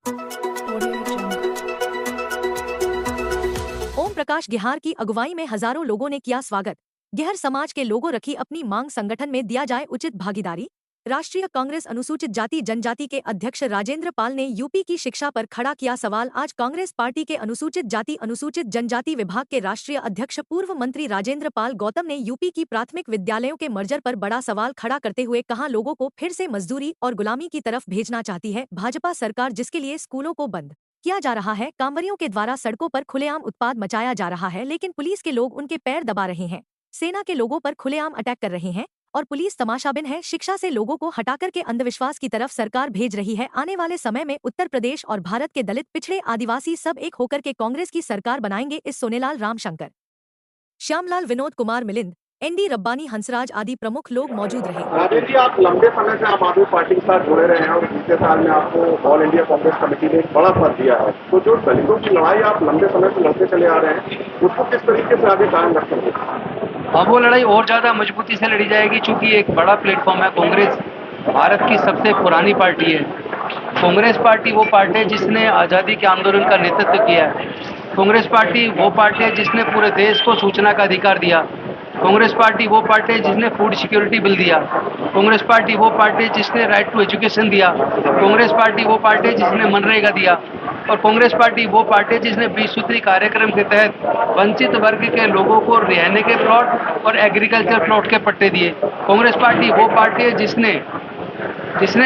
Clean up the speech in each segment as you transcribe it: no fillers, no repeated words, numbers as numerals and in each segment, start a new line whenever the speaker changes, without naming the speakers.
ओम प्रकाश गेहार की अगुवाई में हजारों लोगों ने किया स्वागत। गेहर समाज के लोगों रखी अपनी मांग, संगठन में दिया जाए उचित भागीदारी। राष्ट्रीय कांग्रेस अनुसूचित जाति जनजाति के अध्यक्ष राजेंद्र पाल ने यूपी की शिक्षा पर खड़ा किया सवाल। आज कांग्रेस पार्टी के अनुसूचित जाति अनुसूचित जनजाति विभाग के राष्ट्रीय अध्यक्ष पूर्व मंत्री राजेंद्र पाल गौतम ने यूपी की प्राथमिक विद्यालयों के मर्जर पर बड़ा सवाल खड़ा करते हुए कहा, लोगों को फिर से मजदूरी और गुलामी की तरफ भेजना चाहती है भाजपा सरकार, जिसके लिए स्कूलों को बंद किया जा रहा है। कांवरियों के द्वारा सड़कों पर खुलेआम उत्पात मचाया जा रहा है, लेकिन पुलिस के लोग उनके पैर दबा रहे हैं। सेना के लोगों पर खुलेआम अटैक कर रहे हैं और पुलिस तमाशाबिन है। शिक्षा से लोगों को हटाकर के अंधविश्वास की तरफ सरकार भेज रही है। आने वाले समय में उत्तर प्रदेश और भारत के दलित, पिछड़े, आदिवासी सब एक होकर के कांग्रेस की सरकार बनाएंगे। इस सोनेलाल रामशंकर, श्यामलाल, विनोद कुमार मिलिंद, एनडी रब्बानी, हंसराज आदि प्रमुख लोग मौजूद रहे।
राजेश जी, आप लंबे समय से आम आदमी पार्टी के साथ जुड़े रहे हैं और पिछले साल में आपको ऑल इंडिया कांग्रेस कमेटी ने एक बड़ा पद दिया है, तो जो दलितों की लड़ाई आप लंबे समय से लड़ते चले आ रहे हैं, उसको किस तरीके से आगे कायम रखेंगे?
अब वो लड़ाई और ज्यादा मजबूती से लड़ी जाएगी, क्योंकि एक बड़ा प्लेटफॉर्म है। कांग्रेस भारत की सबसे पुरानी पार्टी है। कांग्रेस पार्टी वो पार्टी है जिसने आज़ादी के आंदोलन का नेतृत्व किया है। कांग्रेस पार्टी वो पार्टी है जिसने पूरे देश को सूचना का अधिकार दिया। कांग्रेस पार्टी वो पार्टी है जिसने फूड सिक्योरिटी बिल दिया। कांग्रेस पार्टी वो पार्टी है जिसने राइट टू एजुकेशन दिया। कांग्रेस पार्टी वो पार्टी है जिसने मनरेगा दिया। और कांग्रेस पार्टी वो पार्टी है जिसने 20 सूत्री कार्यक्रम के तहत वंचित वर्ग के लोगों को रहने के प्लॉट और एग्रीकल्चर प्लॉट के पट्टे दिए। कांग्रेस पार्टी वो पार्टी है जिसने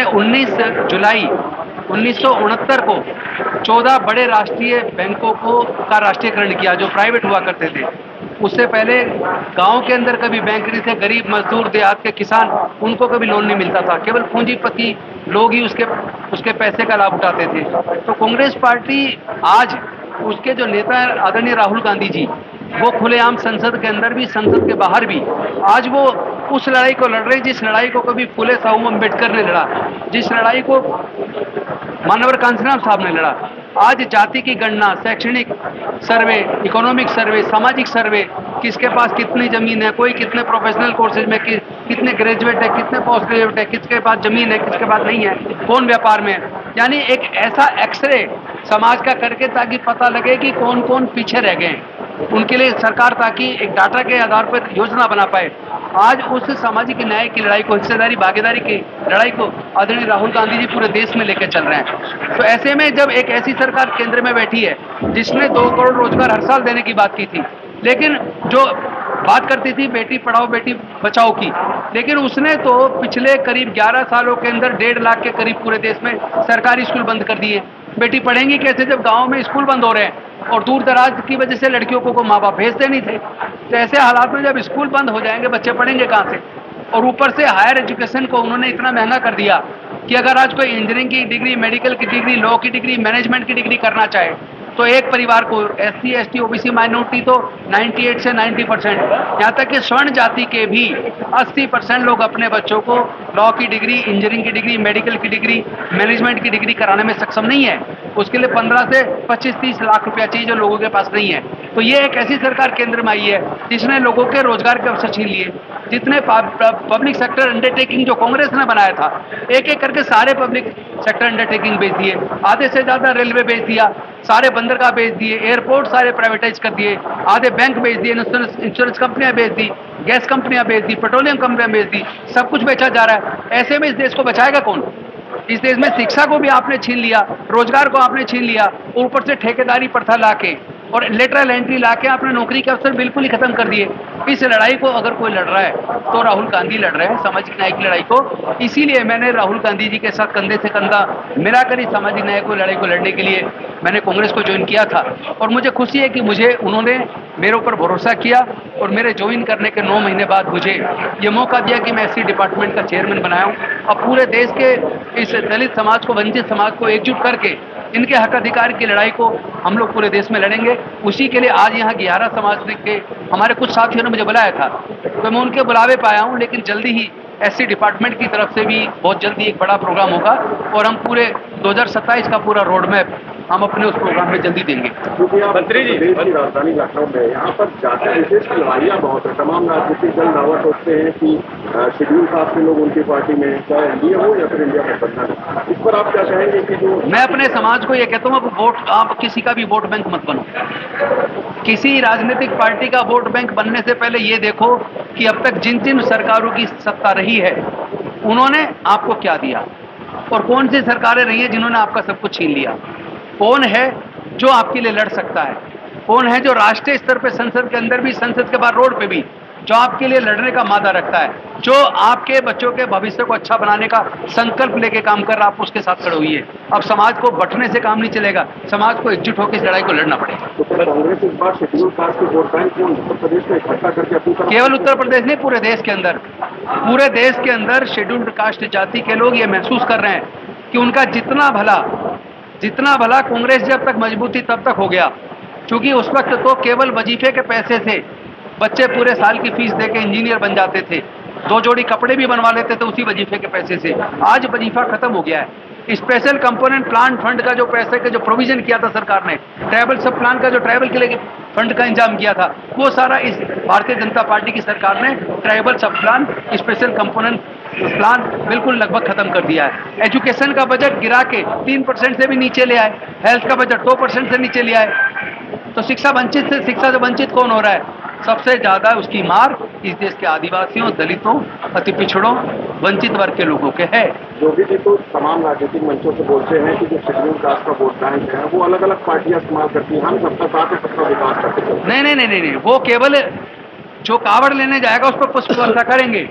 19 जुलाई 1969 को 14 बड़े राष्ट्रीय बैंकों का राष्ट्रीयकरण किया, जो प्राइवेट हुआ करते थे। उससे पहले गांव के अंदर कभी बैंक नहीं थे। गरीब मजदूर, देहात के किसान, उनको कभी लोन नहीं मिलता था। केवल पूंजीपति लोग ही उसके पैसे का लाभ उठाते थे। तो कांग्रेस पार्टी आज, उसके जो नेता है आदरणीय राहुल गांधी जी, वो खुलेआम संसद के अंदर भी, संसद के बाहर भी आज वो उस लड़ाई को लड़ रहे, जिस लड़ाई को कभी फुले साहू अम्बेडकर ने लड़ा, जिस लड़ाई को मानवर कांसीराम साहब ने लड़ा। आज जाति की गणना, शैक्षणिक सर्वे, इकोनॉमिक सर्वे, सामाजिक सर्वे, किसके पास कितनी जमीन है, कोई कितने प्रोफेशनल कोर्सेज में कितने ग्रेजुएट है, कितने पोस्ट ग्रेजुएट है, किसके पास जमीन है, किसके पास नहीं है, कौन व्यापार में है। यानी एक ऐसा एक्सरे समाज का करके, ताकि पता लगे कि कौन कौन पीछे रह गए हैं। उनके लिए सरकार ताकि एक डाटा के आधार पर योजना बना पाए। आज उस सामाजिक न्याय की लड़ाई को, हिस्सेदारी भागीदारी की लड़ाई को आदरणीय राहुल गांधी जी पूरे देश में लेकर चल रहे हैं। तो ऐसे में जब एक ऐसी सरकार केंद्र में बैठी है जिसने 2 करोड़ रोजगार हर साल देने की बात की थी, लेकिन जो बात करती थी बेटी पढ़ाओ बेटी बचाओ की, लेकिन उसने तो पिछले करीब 11 सालों के अंदर 1.5 लाख के करीब पूरे देश में सरकारी स्कूल बंद कर दिए। बेटी पढ़ेंगी कैसे जब गाँव में स्कूल बंद हो रहे हैं और दूर दराज की वजह से लड़कियों को माँ बाप भेजते नहीं थे। तो ऐसे हालात में जब स्कूल बंद हो जाएंगे, बच्चे पढ़ेंगे कहाँ से? और ऊपर से हायर एजुकेशन को उन्होंने इतना महंगा कर दिया कि अगर आज कोई इंजीनियरिंग की डिग्री, मेडिकल की डिग्री, लॉ की डिग्री, मैनेजमेंट की डिग्री करना चाहे तो एक परिवार को SC, ST, OBC माइनॉरिटी तो 98 से 90%, यहाँ तक कि स्वर्ण जाति के भी 80% लोग अपने बच्चों को लॉ की डिग्री, इंजीनियरिंग की डिग्री, मेडिकल की डिग्री, मैनेजमेंट की डिग्री कराने में सक्षम नहीं है। उसके लिए 15 से 25-30 लाख रुपया चाहिए, जो लोगों के पास नहीं है। तो ये एक ऐसी सरकार केंद्र में आई है जिसने लोगों के रोजगार के अवसर छीन लिए। जितने पब्लिक सेक्टर अंडरटेकिंग जो कांग्रेस ने बनाया था, एक एक करके सारे पब्लिक सेक्टर अंडरटेकिंग बेच दिए। आधे से ज्यादा रेलवे बेच दिया, सारे बंदरगाह बेच दिए, एयरपोर्ट सारे प्राइवेटाइज कर दिए, आधे बैंक बेच दिए, इंश्योरेंस कंपनियां बेच दी, गैस कंपनियां बेच दी, पेट्रोलियम कंपनियां बेच दी, सब कुछ बेचा जा रहा है। ऐसे में इस देश को बचाएगा कौन? इस देश में शिक्षा को भी आपने छीन लिया, रोजगार को आपने छीन लिया, ऊपर से ठेकेदारी प्रथा लाके और लेटरल एंट्री लाके आपने नौकरी के अवसर बिल्कुल ही खत्म कर दिए। इस लड़ाई को अगर कोई लड़ रहा है तो राहुल गांधी लड़ रहे हैं, सामाजिक न्याय की लड़ाई को। इसीलिए मैंने राहुल गांधी जी के साथ कंधे से कंधा मिलाकर इस सामाजिक न्याय को लड़ाई को लड़ने के लिए मैंने कांग्रेस को ज्वाइन किया था। और मुझे खुशी है कि उन्होंने मेरे ऊपर भरोसा किया और मेरे ज्वाइन करने के 9 महीने बाद मुझे ये मौका दिया कि मैं SC डिपार्टमेंट का चेयरमैन बनाया हूँ। अब पूरे देश के इस दलित समाज को, वंचित समाज को एकजुट करके इनके हक अधिकार की लड़ाई को हम लोग पूरे देश में लड़ेंगे। उसी के लिए आज यहाँ 11 समाज के हमारे कुछ साथियों ने मुझे बुलाया था, तो मैं उनके बुलावे पे आया हूँ। लेकिन जल्दी ही SC डिपार्टमेंट की तरफ से भी बहुत जल्दी एक बड़ा प्रोग्राम होगा और हम पूरे 2027 का पूरा रोड मैप हम अपने उस प्रोग्राम में जल्दी देंगे।
मंत्री जी, देश की राजधानी लखनऊ में यहाँ पर जाति विशेष की लड़ाइयाँ बहुत है। तमाम राजनीतिक दल दावा सोचते हैं कि शेड्यूल कास्ट के लोग उनकी पार्टी में, चाहे एनडीए हो या फिर इंडिया गठबंधन, इस पर आप क्या कहेंगे कि जो
मैं अपने समाज को ये कहता हूँ कि वोट, आप किसी का भी वोट बैंक मत बनो। किसी राजनीतिक पार्टी का वोट बैंक बनने से पहले ये देखो कि अब तक जिन जिन सरकारों की सत्ता रही है उन्होंने आपको क्या दिया, और कौन सी सरकारें रही हैं जिन्होंने आपका सब कुछ छीन लिया। कौन है जो आपके लिए लड़ सकता है, कौन है जो राष्ट्रीय स्तर पे संसद के अंदर भी, संसद के बाहर रोड पे भी जो आपके लिए लड़ने का मादा रखता है, जो आपके बच्चों के भविष्य को अच्छा बनाने का संकल्प लेके काम कर रहा, आप उसके साथ खड़े हुई है। अब समाज को बंटने से काम नहीं चलेगा, समाज को एकजुट होकर इस लड़ाई को लड़ना पड़ेगा।
तो फिर कांग्रेस इस बार शेड्यूल कास्ट के वोट बैंक को उत्तर प्रदेश में इकट्ठा करके अपनी तरफ,
केवल उत्तर प्रदेश नहीं, पूरे देश के अंदर, पूरे देश के अंदर शेड्यूल्ड कास्ट जाति के लोग ये महसूस कर रहे हैं कि उनका जितना भला कांग्रेस जब तक मजबूती तब तक हो गया, क्योंकि उस वक्त तो केवल वजीफे के पैसे से बच्चे पूरे साल की फीस देके इंजीनियर बन जाते थे, 2 जोड़ी कपड़े भी बनवा लेते थे उसी वजीफे के पैसे से। आज वजीफा खत्म हो गया है। स्पेशल कंपोनेंट प्लान फंड का जो पैसे का जो प्रोविजन किया था सरकार ने, ट्राइबल सब प्लान का जो ट्राइबल के लिए फंड का इंतजाम किया था, वो सारा इस भारतीय जनता पार्टी की सरकार ने ट्राइबल सब प्लान, स्पेशल कंपोनेंट प्लान बिल्कुल लगभग खत्म कर दिया है। एजुकेशन का बजट गिरा के 3% से भी नीचे ले आए, हेल्थ का बजट 2% से नीचे ले आए। तो शिक्षा से वंचित कौन हो रहा है? सबसे ज्यादा उसकी मार इस देश के आदिवासियों, दलितों, अति पिछड़ों, वंचित वर्ग के लोगों के है।
योगी जी तो तमाम राजनीतिक मंचों से बोलते हैं कि जो शेड्यूल कास्ट का वोट बैंक है वो अलग अलग पार्टियां इस्तेमाल करती हैं, हम सबका साथ है, सबका विकास करते हैं।
नहीं, वो केवल जो कावड़ लेने जाएगा उस पर पुष्प वर्षा करेंगे,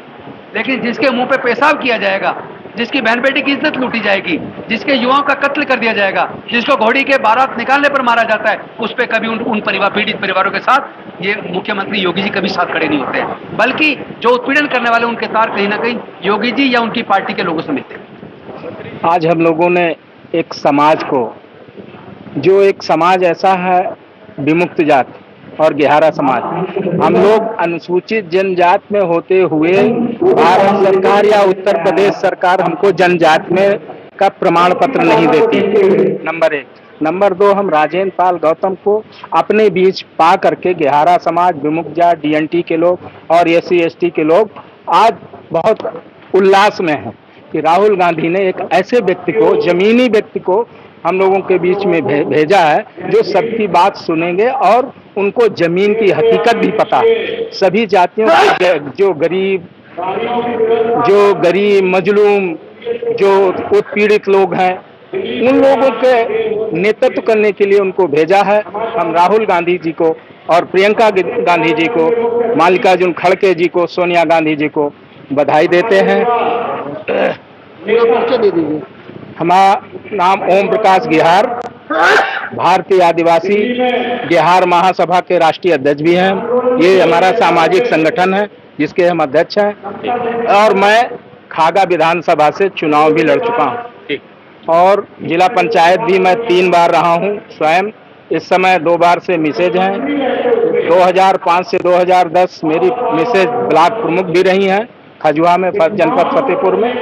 लेकिन जिसके मुंह पे पेशाब किया जाएगा, जिसकी बहन बेटी की इज्जत लूटी जाएगी, जिसके युवाओं का कत्ल कर दिया जाएगा, जिसको घोड़ी के बारात निकालने पर मारा जाता है, उस पे कभी उन पीड़ित परिवारों के साथ ये मुख्यमंत्री योगी जी कभी साथ खड़े नहीं होते हैं, बल्कि जो उत्पीड़न करने वाले उनके तार कहीं ना कहीं योगी जी या उनकी पार्टी के लोगों से मिलते हैं।
आज हम लोगों ने एक समाज को, जो एक समाज ऐसा है विमुक्त जाति और गेहारा समाज, हम लोग अनुसूचित जनजाति में होते हुए भारत सरकार या उत्तर प्रदेश सरकार हमको जनजाति में का प्रमाण पत्र नहीं देती, नंबर 1। नंबर 2, हम राजेंद्र पाल गौतम को अपने बीच पा करके गेहारा समाज, विमुक्त जाति, डीएनटी के लोग और SC ST के लोग आज बहुत उल्लास में हैं कि राहुल गांधी ने एक ऐसे व्यक्ति को, जमीनी व्यक्ति को हम लोगों के बीच में भेजा है जो सबकी बात सुनेंगे और उनको जमीन की हकीकत भी पता है। सभी जातियों के जो गरीब मजलूम, जो उत्पीड़ित लोग हैं, उन लोगों के नेतृत्व करने के लिए उनको भेजा है। हम राहुल गांधी जी को और प्रियंका गांधी जी को, मल्लिकार्जुन खड़गे जी को, सोनिया गांधी जी को बधाई देते हैं। हमारा नाम ओम प्रकाश गेहार, भारतीय आदिवासी गेहार महासभा के राष्ट्रीय अध्यक्ष भी हैं। ये हमारा सामाजिक संगठन है जिसके हम अध्यक्ष हैं, और मैं खागा विधानसभा से चुनाव भी लड़ चुका हूँ और जिला पंचायत भी मैं 3 बार रहा हूँ स्वयं। इस समय 2 बार से मिसेज हैं। 2005 से 2010 मेरी मिसेज ब्लॉक प्रमुख भी रही हैं खजुआ में, जनपद फतेहपुर में।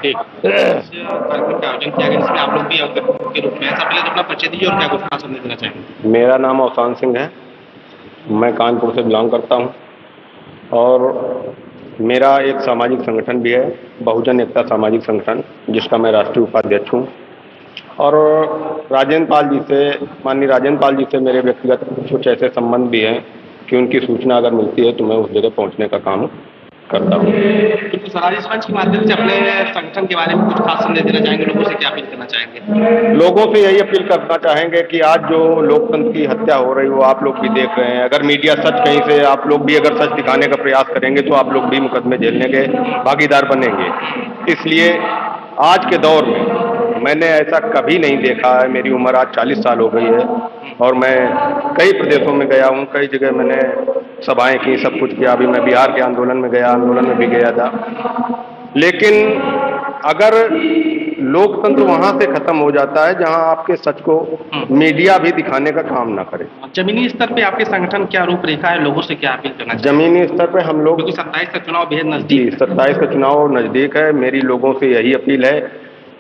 कार्यक्रम का आयोजन किया गया जिसमें आप लोग भी के रूप में, ऐसा पहले तो अपना परिचय दीजिए और क्या कुछ खास संदेश देना चाहेंगे।
मेरा नाम अवसान सिंह है, मैं कानपुर से बिलोंग करता हूं और मेरा एक सामाजिक संगठन भी है, बहुजन एकता सामाजिक संगठन, जिसका मैं राष्ट्रीय उपाध्यक्ष हूं। और राजेंद्र पाल जी से, माननीय राजेंद्र पाल जी से मेरे व्यक्तिगत कुछ ऐसे संबंध भी हैं कि उनकी सूचना अगर मिलती है तो मैं उस जगह पहुंचने का काम करता हूँ।
तो स्वराज मंच के माध्यम से अपने संगठन के बारे में कुछ खास संदेश देना चाहेंगे, लोगों से क्या अपील करना चाहेंगे?
लोगों से यही अपील करना चाहेंगे कि आज जो लोकतंत्र की हत्या हो रही वो आप लोग भी देख रहे हैं। अगर मीडिया सच कहीं से, आप लोग भी अगर सच दिखाने का प्रयास करेंगे तो आप लोग भी मुकदमे झेलने के भागीदार बनेंगे। इसलिए आज के दौर में मैंने ऐसा कभी नहीं देखा है। मेरी उम्र आज 40 साल हो गई है और मैं कई प्रदेशों में गया हूँ, कई जगह मैंने सभाएं की, सब कुछ किया। अभी मैं बिहार के आंदोलन में भी गया था। लेकिन अगर लोकतंत्र वहां से खत्म हो जाता है जहां आपके सच को मीडिया भी दिखाने का काम ना करे।
जमीनी स्तर पे आपके संगठन क्या रूपरेखा है, लोगों से क्या अपील करना चाहिए?
जमीनी स्तर पे हम लोग,
क्योंकि 27 का चुनाव बेहद नजदीक,
27 का चुनाव नजदीक है, मेरी लोगों से यही अपील है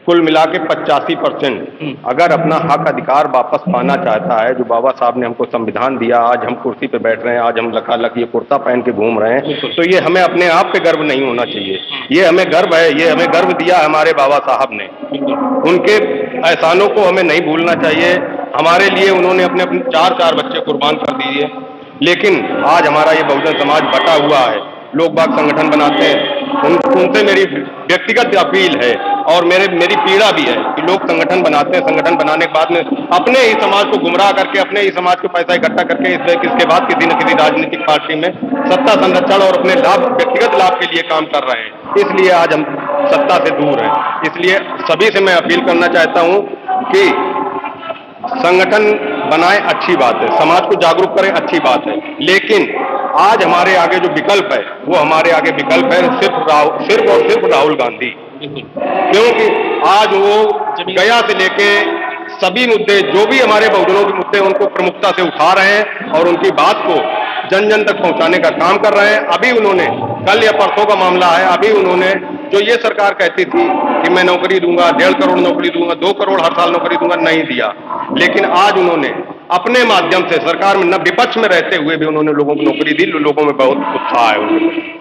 कुल मिला के 85% अगर अपना हक अधिकार वापस पाना चाहता है, जो बाबा साहब ने हमको संविधान दिया, आज हम कुर्सी पे बैठ रहे हैं, आज हम लखालख ये कुर्ता पहन के घूम रहे हैं, तो ये हमें अपने आप पे गर्व नहीं होना चाहिए। ये हमें गर्व है, ये हमें गर्व दिया हमारे बाबा साहब ने। उनके एहसानों को हमें नहीं भूलना चाहिए। हमारे लिए उन्होंने अपने अपने 4 बच्चे कुर्बान कर दिए, लेकिन आज हमारा ये बहुजन समाज बटा हुआ है। लोग बाग संगठन बनाते हैं, उनसे मेरी व्यक्तिगत अपील है और मेरी पीड़ा भी है कि लोग संगठन बनाते हैं, संगठन बनाने के बाद में अपने ही समाज को गुमराह करके, अपने ही समाज को पैसा इकट्ठा करके इसके बाद किसी न किसी राजनीतिक पार्टी में सत्ता संरक्षण और अपने लाभ, व्यक्तिगत लाभ के लिए काम कर रहे हैं। इसलिए आज हम सत्ता से दूर हैं। इसलिए सभी से मैं अपील करना चाहता हूं कि संगठन बनाएं, अच्छी बात है, समाज को जागरूक करें, अच्छी बात है, लेकिन आज हमारे आगे जो विकल्प है, वो हमारे आगे विकल्प है सिर्फ और सिर्फ राहुल गांधी। क्योंकि आज वो गया से लेके सभी मुद्दे, जो भी हमारे बहुजनों के मुद्दे, उनको प्रमुखता से उठा रहे हैं और उनकी बात को जन जन तक पहुंचाने का काम कर रहे हैं। अभी उन्होंने, कल या परसों का मामला है, अभी उन्होंने जो ये सरकार कहती थी कि मैं नौकरी दूंगा, 1.5 करोड़ नौकरी दूंगा, 2 करोड़ हर साल नौकरी दूंगा, नहीं दिया। लेकिन आज उन्होंने अपने माध्यम से सरकार में न विपक्ष में रहते हुए भी उन्होंने लोगों को नौकरी दी। लोगों में बहुत उत्साह है उनके।